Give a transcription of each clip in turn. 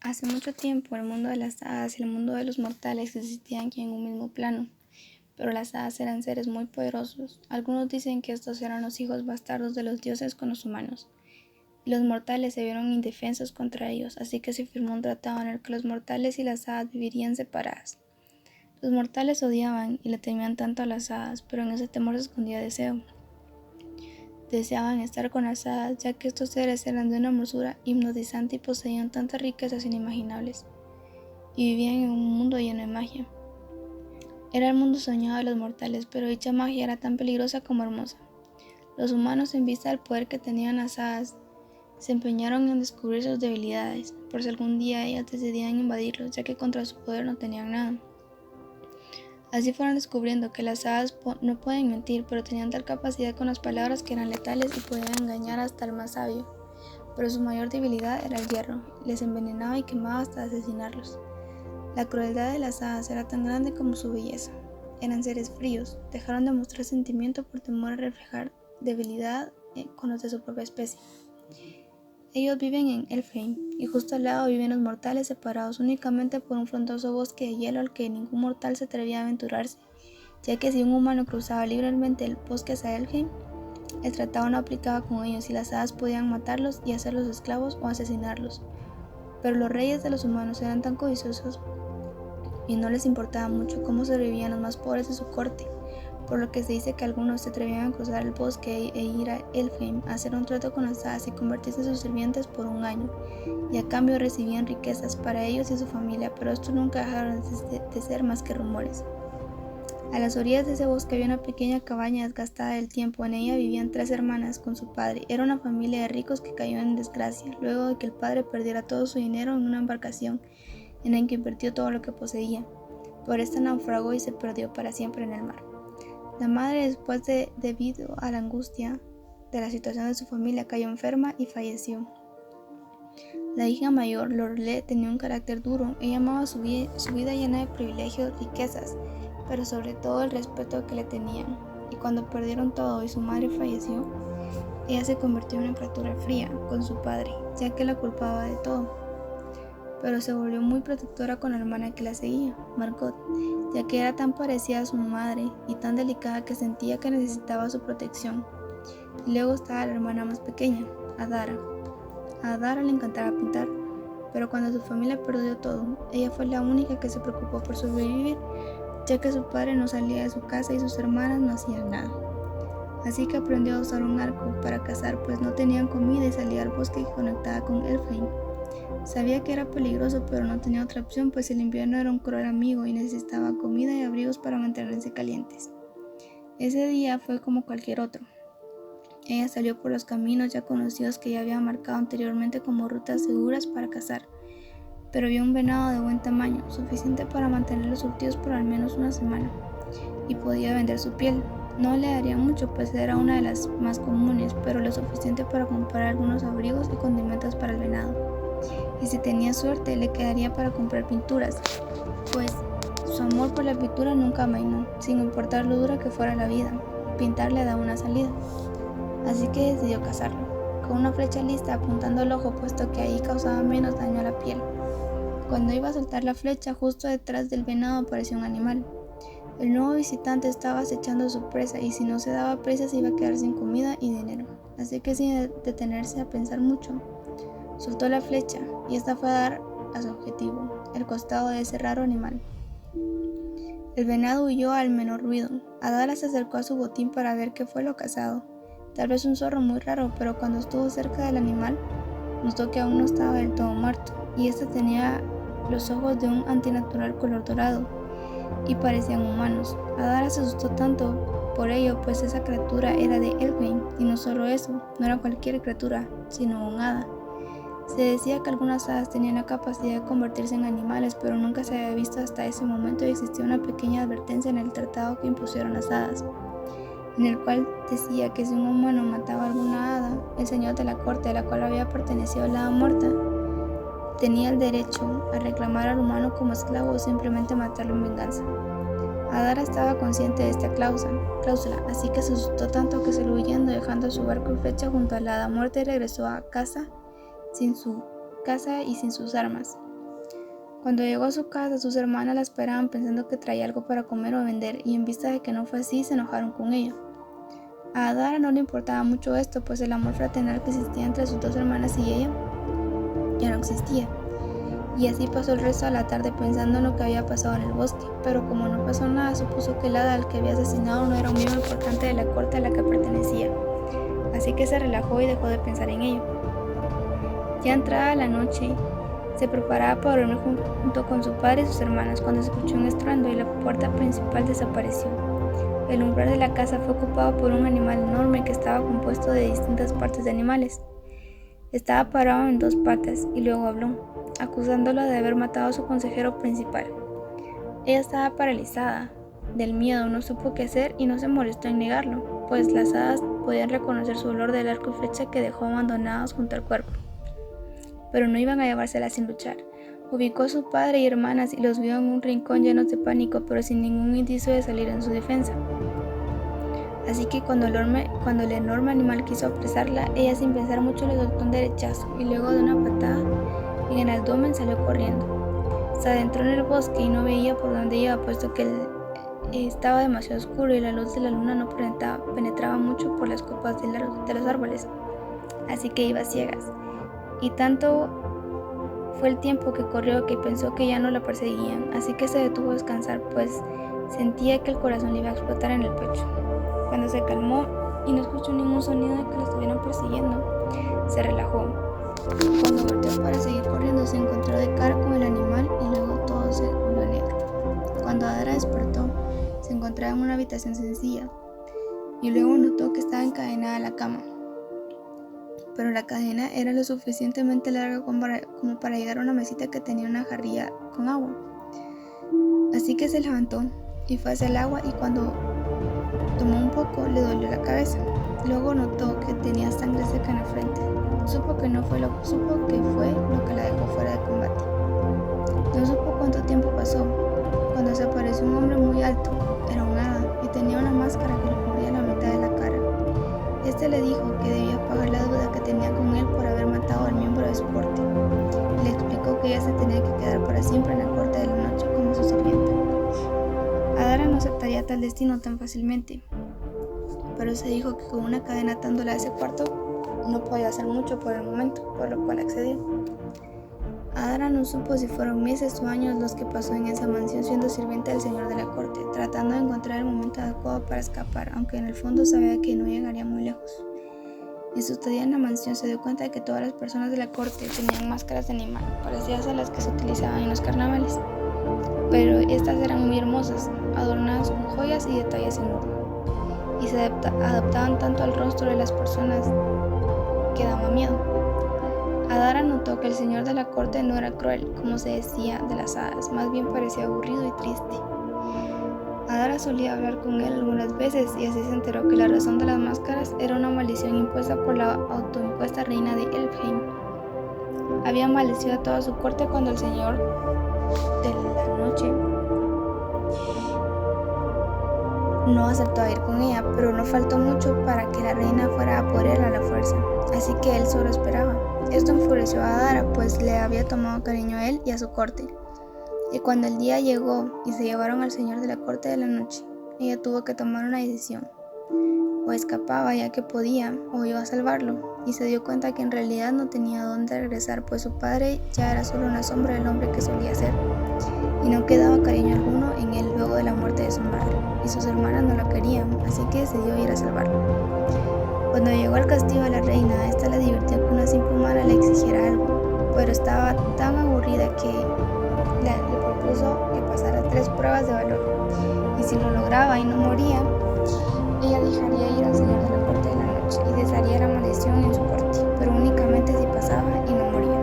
Hace mucho tiempo el mundo de las hadas y el mundo de los mortales existían aquí en un mismo plano, pero las hadas eran seres muy poderosos. Algunos dicen que estos eran los hijos bastardos de los dioses con los humanos, y los mortales se vieron indefensos contra ellos, así que se firmó un tratado en el que los mortales y las hadas vivirían separadas. Los mortales odiaban y le temían tanto a las hadas, pero en ese temor se escondía deseo. Deseaban estar con las hadas, ya que estos seres eran de una hermosura hipnotizante y poseían tantas riquezas inimaginables, y vivían en un mundo lleno de magia. Era el mundo soñado de los mortales, pero dicha magia era tan peligrosa como hermosa. Los humanos, en vista del poder que tenían las hadas, se empeñaron en descubrir sus debilidades, por si algún día ellas decidían invadirlos, ya que contra su poder no tenían nada. Así fueron descubriendo que las hadas no pueden mentir, pero tenían tal capacidad con las palabras que eran letales y podían engañar hasta el más sabio. Pero su mayor debilidad era el hierro, les envenenaba y quemaba hasta asesinarlos. La crueldad de las hadas era tan grande como su belleza. Eran seres fríos, dejaron de mostrar sentimiento por temor a reflejar debilidad con los de su propia especie. Ellos viven en Elfheim, y justo al lado viven los mortales separados únicamente por un frondoso bosque de hielo al que ningún mortal se atrevía a aventurarse, ya que si un humano cruzaba libremente el bosque hacia Elfheim, el tratado no aplicaba con ellos y las hadas podían matarlos y hacerlos esclavos o asesinarlos. Pero los reyes de los humanos eran tan codiciosos y no les importaba mucho cómo sobrevivían los más pobres de su corte, por lo que se dice que algunos se atrevían a cruzar el bosque e ir a Elfheim a hacer un trato con las hadas y convertirse en sus sirvientes por un año, y a cambio recibían riquezas para ellos y su familia, pero estos nunca dejaron de ser más que rumores. A las orillas de ese bosque había una pequeña cabaña desgastada del tiempo. En ella vivían 3 hermanas con su padre. Era una familia de ricos que cayó en desgracia, luego de que el padre perdiera todo su dinero en una embarcación en la que invirtió todo lo que poseía. Por esta naufragó y se perdió para siempre en el mar. La madre, después debido a la angustia de la situación de su familia, cayó enferma y falleció. La hija mayor, Lorelei, tenía un carácter duro. Ella amaba su vida llena de privilegios, riquezas, pero sobre todo el respeto que le tenían. Y cuando perdieron todo y su madre falleció, ella se convirtió en una criatura fría con su padre, ya que la culpaba de todo. Pero se volvió muy protectora con la hermana que la seguía, Margot, ya que era tan parecida a su madre y tan delicada que sentía que necesitaba su protección. Y luego estaba la hermana más pequeña, Adara. A Adara le encantaba pintar, pero cuando su familia perdió todo, ella fue la única que se preocupó por sobrevivir, ya que su padre no salía de su casa y sus hermanas no hacían nada. Así que aprendió a usar un arco para cazar, pues no tenían comida, y salía al bosque que conectaba con Elfheim. Sabía que era peligroso, pero no tenía otra opción, pues el invierno era un cruel amigo y necesitaba comida y abrigos para mantenerse calientes. Ese día fue como cualquier otro. Ella salió por los caminos ya conocidos que ya había marcado anteriormente como rutas seguras para cazar, pero vio un venado de buen tamaño, suficiente para mantenerlos surtidos por al menos una semana, y podía vender su piel. No le daría mucho, pues era una de las más comunes, pero lo suficiente para comprar algunos abrigos y condimentos para el venado. Y si tenía suerte, le quedaría para comprar pinturas, pues su amor por la pintura nunca amainó, sin importar lo dura que fuera la vida. Pintar le daba una salida. Así que decidió cazarlo, con una flecha lista apuntando al ojo, puesto que ahí causaba menos daño a la piel. Cuando iba a soltar la flecha, justo detrás del venado apareció un animal. El nuevo visitante estaba acechando a su presa, y si no se daba prisa se iba a quedar sin comida y dinero. Así que sin detenerse a pensar mucho, soltó la flecha, y esta fue a dar a su objetivo, el costado de ese raro animal. El venado huyó al menor ruido. Adara se acercó a su botín para ver qué fue lo cazado. Tal vez un zorro muy raro, pero cuando estuvo cerca del animal, notó que aún no estaba del todo muerto, y este tenía los ojos de un antinatural color dorado, y parecían humanos. Adara se asustó tanto por ello, pues esa criatura era de Elfheim, y no solo eso, no era cualquier criatura, sino un hada. Se decía que algunas hadas tenían la capacidad de convertirse en animales, pero nunca se había visto hasta ese momento, y existía una pequeña advertencia en el tratado que impusieron las hadas, en el cual decía que si un humano mataba a alguna hada, el señor de la corte a la cual había pertenecido la hada muerta tenía el derecho a reclamar al humano como esclavo o simplemente matarlo en venganza. Adara estaba consciente de esta cláusula, así que se asustó tanto que salió huyendo, dejando su barco y flecha junto a la hada muerta, y regresó a casa sin su casa y sin sus armas. Cuando llegó a su casa, sus hermanas la esperaban pensando que traía algo para comer o vender, y en vista de que no fue así, se enojaron con ella. A Adara no le importaba mucho esto, pues el amor fraternal que existía entre sus dos hermanas y ella ya no existía. Y así pasó el resto de la tarde pensando en lo que había pasado en el bosque, pero como no pasó nada, supuso que el hada al que había asesinado no era un miembro importante de la corte a la que pertenecía. Así que se relajó y dejó de pensar en ello. Ya entrada la noche, se preparaba para dormir junto con su padre y sus hermanas cuando se escuchó un estruendo y la puerta principal desapareció. El umbral de la casa fue ocupado por un animal enorme que estaba compuesto de distintas partes de animales. Estaba parado en dos patas y luego habló, acusándola de haber matado a su consejero principal. Ella estaba paralizada del miedo, no supo qué hacer y no se molestó en negarlo, pues las hadas podían reconocer su olor del arco y flecha que dejó abandonados junto al cuerpo. Pero no iban a llevársela sin luchar. Ubicó a su padre y hermanas y los vio en un rincón llenos de pánico, pero sin ningún indicio de salir en su defensa. Así que cuando el enorme animal quiso apresarla, ella sin pensar mucho le soltó un derechazo y luego de una patada en el abdomen salió corriendo. Se adentró en el bosque y no veía por dónde iba, puesto que estaba demasiado oscuro y la luz de la luna no penetraba mucho por las copas de los árboles, así que iba a ciegas. Y tanto fue el tiempo que corrió que pensó que ya no la perseguían, así que se detuvo a descansar, pues sentía que el corazón le iba a explotar en el pecho. Cuando se calmó y no escuchó ningún sonido de que la estuvieran persiguiendo, se relajó. Cuando volteó para seguir corriendo, se encontró de cara con el animal y luego todo se volvió negro. Cuando Adara despertó, se encontraba en una habitación sencilla y luego notó que estaba encadenada a la cama. Pero la cadena era lo suficientemente larga como para llegar a una mesita que tenía una jarrilla con agua. Así que se levantó y fue hacia el agua y cuando tomó un poco le dolió la cabeza. Luego notó que tenía sangre seca en la frente. Supo que fue lo que la dejó fuera de combate. No supo cuánto tiempo pasó, cuando se apareció un hombre muy alto. Era un hada y tenía una máscara que le cubría la mitad de la cara. Este le dijo que debía pagar la deuda que tenía con él por haber matado al miembro de su corte. Le explicó que ella se tenía que quedar para siempre en la corte de la noche como su sirvienta. Adara no aceptaría tal destino tan fácilmente, pero se dijo que con una cadena atándola a ese cuarto no podía hacer mucho por el momento, por lo cual accedió. Adara no supo si fueron meses o años los que pasó en esa mansión siendo sirvienta del señor de la corte, tratando de encontrar el momento adecuado para escapar, aunque en el fondo sabía que no llegaría muy lejos. En su estadía en la mansión se dio cuenta de que todas las personas de la corte tenían máscaras de animal, parecidas a las que se utilizaban en los carnavales, pero estas eran muy hermosas, adornadas con joyas y detalles en oro, y se adaptaban tanto al rostro de las personas que daba miedo. Adara notó que el señor de la corte no era cruel, como se decía de las hadas, más bien parecía aburrido y triste. Adara solía hablar con él algunas veces y así se enteró que la razón de las máscaras era una maldición impuesta por la autoimpuesta reina de Elfheim. Había maldecido a toda su corte cuando el señor de la noche no aceptó ir con ella, pero no faltó mucho para que la reina fuera a por él a la fuerza, así que él solo esperaba. Esto enfureció a Adara, pues le había tomado cariño a él y a su corte. Y cuando el día llegó y se llevaron al señor de la corte de la noche, ella tuvo que tomar una decisión. O escapaba ya que podía, o iba a salvarlo, y se dio cuenta que en realidad no tenía dónde regresar, pues su padre ya era solo una sombra del hombre que solía ser, y no quedaba cariño alguno en él luego de la muerte de su madre, y sus hermanas no la querían, así que decidió ir a salvarlo. Cuando llegó al castillo de la reina, esta la divirtió que una simple humana le exigiera algo, pero estaba tan aburrida que le propuso que pasara 3 pruebas de valor, y si lo lograba y no moría, ella dejaría ir al señor de la corte de la noche y desharía la maldición en su corte, pero únicamente si pasaba y no moría.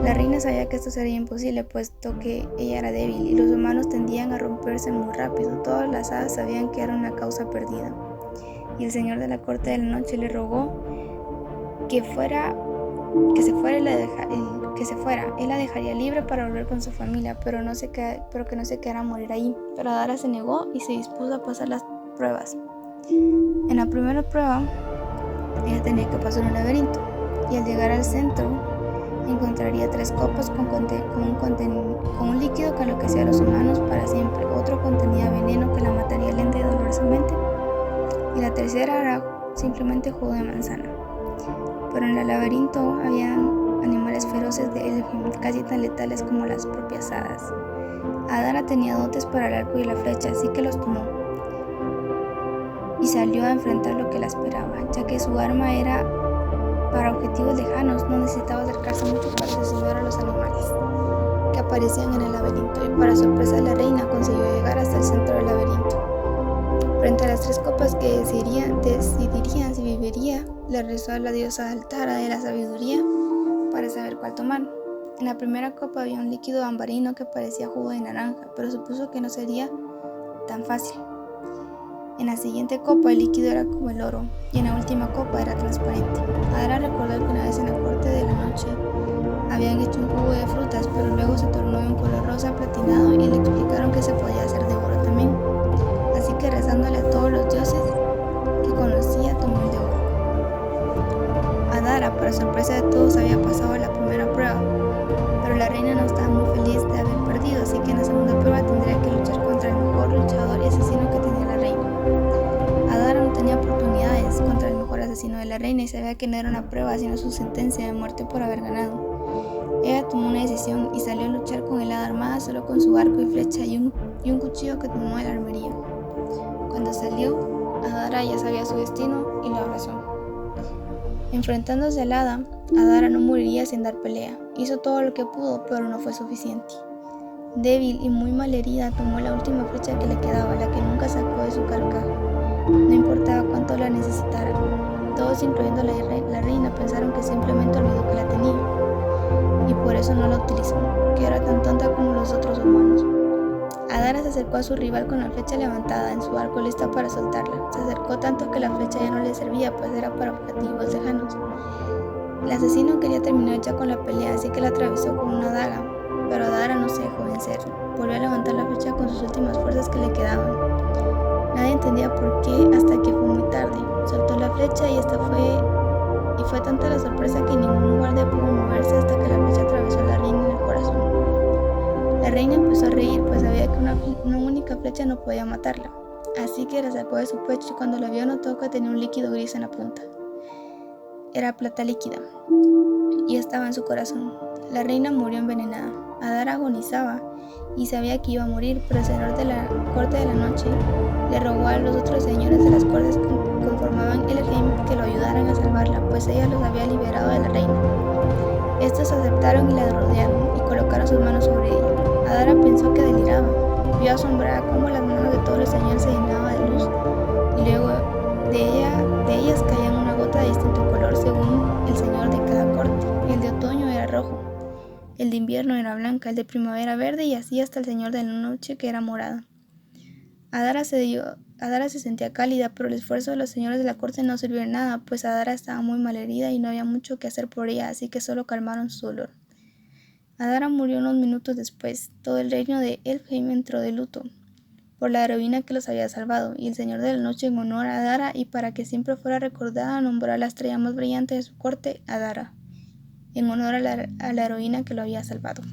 La reina sabía que esto sería imposible, puesto que ella era débil y los humanos tendían a romperse muy rápido. Todas las hadas sabían que era una causa perdida, y el señor de la corte de la noche le rogó que se fuera. Él la dejaría libre para volver con su familia, pero que no se quedara a morir ahí. Pero Adara se negó y se dispuso a pasar las pruebas. En la primera prueba, ella tenía que pasar un laberinto, y al llegar al centro encontraría 3 copas con un líquido que enloquecía a los humanos para siempre. Otro contenía veneno que la mataría lenta y dolorosamente. Y la tercera era simplemente jugo de manzana. Pero en el laberinto había animales feroces de Elfheim, casi tan letales como las propias hadas. Adara tenía dotes para el arco y la flecha, así que los tomó y salió a enfrentar lo que la esperaba, ya que su arma era para objetivos lejanos. No necesitaba acercarse mucho para asesinar a los animales que aparecían en el laberinto, y para sorpresa de la reina consiguió llegar hasta el centro del laberinto. Frente a las 3 copas que decidirían si viviría, le rezó a la diosa Altara de la sabiduría para saber cuál tomar. En la primera copa había un líquido ambarino que parecía jugo de naranja, pero supuso que no sería tan fácil. En la siguiente copa el líquido era como el oro, y en la última copa era transparente. Adara recordó que una vez en la corte de la noche habían hecho un jugo de frutas, pero luego se tornó de un color rosa platinado y le explicaron que se podía hacer de oro también. Así que rezándole a todos los dioses que conocía, tomó el de oro. Adara, para sorpresa de todos, había pasado la primera prueba, pero la reina no estaba muy feliz de haber perdido, así que en la segunda prueba tendría que luchar contra el mejor luchador y asesino que tenía la reina. Adara no tenía oportunidades contra el mejor asesino de la reina y sabía que no era una prueba sino su sentencia de muerte por haber ganado. Ella tomó una decisión y salió a luchar con el hada armada solo con su arco y flecha y un cuchillo que tomó de la armería. Cuando salió, Adara ya sabía su destino y lo abrazó. Enfrentándose al hada, Adara no moriría sin dar pelea. Hizo todo lo que pudo, pero no fue suficiente. Débil y muy malherida, tomó la última flecha que le quedaba, la que nunca sacó de su carcaj. No importaba cuánto la necesitara. Todos, incluyendo la reina, pensaron que simplemente olvidó que la tenía, y por eso no la utilizó, que era tan tonta como los otros humanos. Adara se acercó a su rival con la flecha levantada en su arco, lista para soltarla. Se acercó tanto que la flecha ya no le servía, pues era para objetivos lejanos. El asesino quería terminar ya con la pelea, así que la atravesó con una daga, pero Adara no se dejó vencer. Volvió a levantar la flecha con sus últimas fuerzas que le quedaban. Nadie entendía por qué hasta que fue muy tarde. Soltó la flecha y fue tanta la sorpresa que ningún guardia pudo moverse hasta que la flecha atravesó a la reina en el corazón. La reina empezó a reír, pues sabía que una única flecha no podía matarla, así que la sacó de su pecho y cuando la vio notó que tenía un líquido gris en la punta. Era plata líquida y estaba en su corazón. La reina murió envenenada. Adara agonizaba y sabía que iba a morir, pero el señor de la corte de la noche le rogó a los otros señores de las cortes que conformaban Elfheim que lo ayudaran a salvarla, pues ella los había liberado de la reina. Estos aceptaron y la rodearon y colocaron sus manos sobre ella. Adara pensó que deliraba. Vio asombrada cómo las manos de todos los señores se llenaban de luz y luego de ellas caían una gota de distinto color según el señor de cada corte. El de otoño era rojo, el de invierno era blanca, el de primavera verde y así hasta el señor de la noche que era morada. Adara se sentía cálida, pero el esfuerzo de los señores de la corte no sirvió de nada, pues Adara estaba muy malherida y no había mucho que hacer por ella, así que solo calmaron su dolor. Adara murió unos minutos después. Todo el reino de Elfheim entró de luto por la heroína que los había salvado, y el señor de la noche, en honor a Adara y para que siempre fuera recordada, nombró a la estrella más brillante de su corte Adara, en honor a la heroína que lo había salvado.